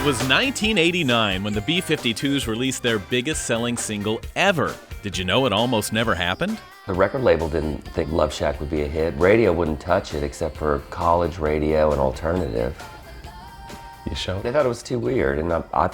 It was 1989 when the B-52's released their biggest selling single ever. Did you know it almost never happened? The record label didn't think Love Shack would be a hit. Radio wouldn't touch it except for college radio and alternative. You show? They thought it was too weird, and I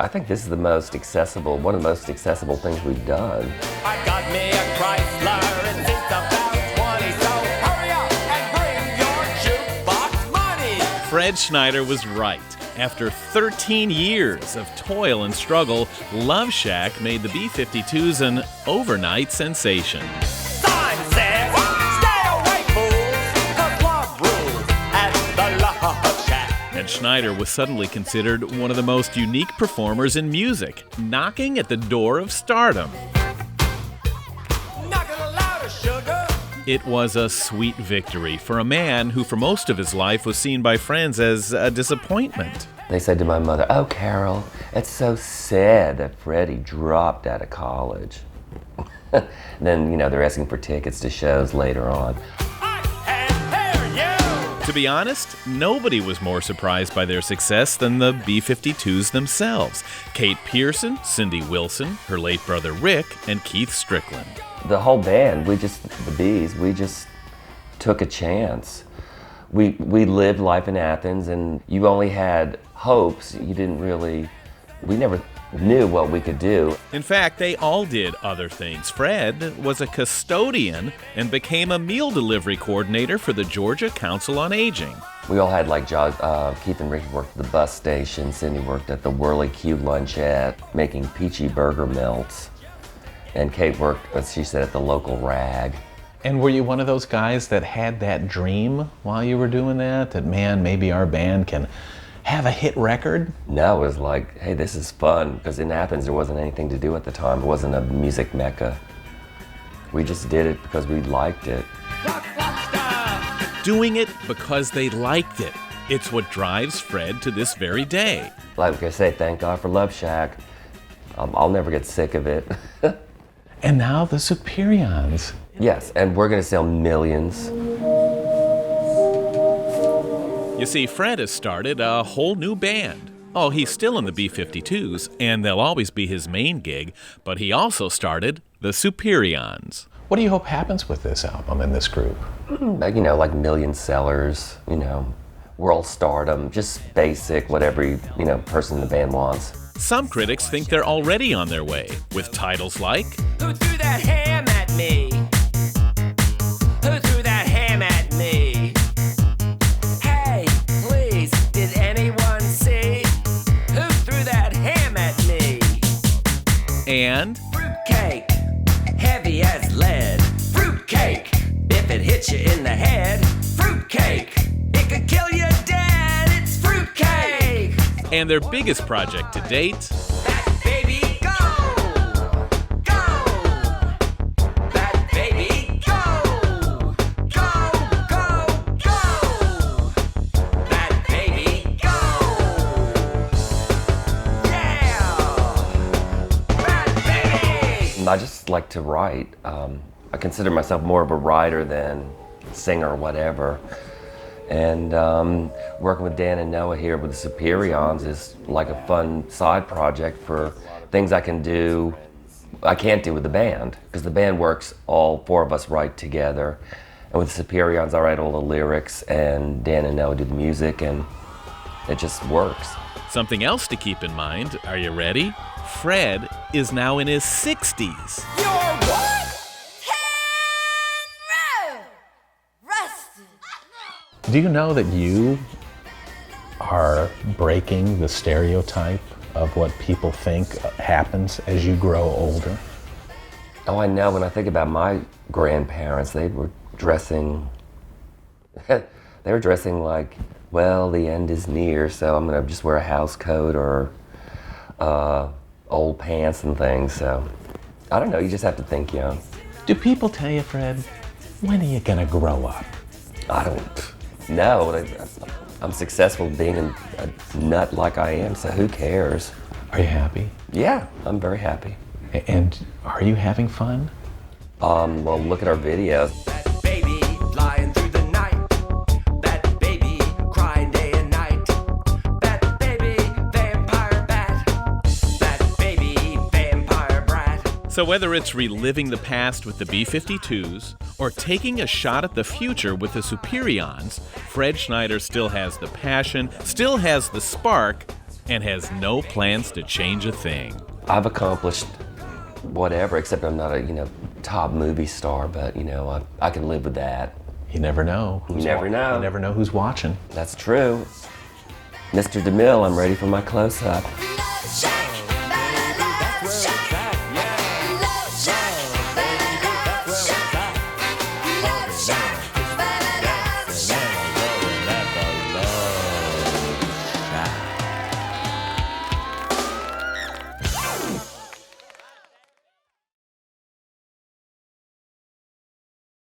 think this is the most accessible, one of the most accessible things we've done. I got me a Chrysler and it's about 20, so hurry up and bring your jukebox money. Fred Schneider was right. After 13 years of toil and struggle, Love Shack made the B-52's an overnight sensation. Sign says, stay away, fools, 'cause love rules at the Love Shack. And Schneider was suddenly considered one of the most unique performers in music, knocking at the door of stardom. Knock it louder, sugar. It was a sweet victory for a man who for most of his life was seen by friends as a disappointment. They said to my mother, "Oh, Carol, it's so sad that Freddie dropped out of college." Then, they're asking for tickets to shows later on. I can hear you. To be honest, nobody was more surprised by their success than the B-52's themselves. Kate Pearson, Cindy Wilson, her late brother Rick, and Keith Strickland. The whole band, the Bees, we just took a chance. We lived life in Athens, and you only had hopes. We never knew what we could do. In fact, they all did other things. Fred was a custodian and became a meal delivery coordinator for the Georgia Council on Aging. We all had Keith and Rick worked at the bus station, Cindy worked at the Whirly Q lunchette, making peachy burger melts. And Kate worked, as she said, at the local rag. And were you one of those guys that had that dream while you were doing that? That, man, maybe our band can have a hit record? No, it was like, hey, this is fun. Because in Athens, there wasn't anything to do at the time. It wasn't a music mecca. We just did it because we liked it. Doing it because they liked it. It's what drives Fred to this very day. Like I say, thank God for Love Shack. I'll never get sick of it. And now the Superions. Yes, and we're going to sell millions. You see, Fred has started a whole new band. Oh, he's still in the B-52's, and they'll always be his main gig, but he also started the Superions. What do you hope happens with this album and this group? Like million sellers, world stardom, just basic, what every, person in the band wants. Some critics think they're already on their way, with titles like Who threw that ham at me? Who threw that ham at me? Hey, please, did anyone see? Who threw that ham at me? and Fruitcake, heavy as lead. Fruitcake, if it hits you in the head. Fruitcake, it could kill you dead. It's fruitcake. and their biggest project to date, That baby go, go. That baby go, go, go, go. That baby go. Yeah. That baby. I just like to write. I consider myself more of a writer than singer or whatever. And working with Dan and Noah here with the Superions is like a fun side project for things I can't do with the band, because the band works, all four of us write together. And with the Superions, I write all the lyrics, and Dan and Noah do the music, and it just works. something else to keep in mind. Are you ready? Fred is now in his 60s. You're what? Do you know that you are breaking the stereotype of what people think happens as you grow older? Oh, I know. When I think about my grandparents, they were dressing like, well, the end is near, so I'm gonna just wear a house coat or old pants and things. So I don't know. You just have to think young. Do people tell you, Fred, when are you gonna grow up? I don't know. I'm successful being a nut like I am, so who cares? Are you happy? Yeah, I'm very happy. And are you having fun? Well, look at our videos. That baby flying through the night. That baby crying day and night. So whether it's reliving the past with the B-52's or taking a shot at the future with the Superions, Fred Schneider still has the passion, still has the spark, and has no plans to change a thing. I've accomplished whatever, except I'm not a top movie star, but I can live with that. You never know. You never know. You never know who's watching. That's true. Mr. DeMille, I'm ready for my close-up. Love shot.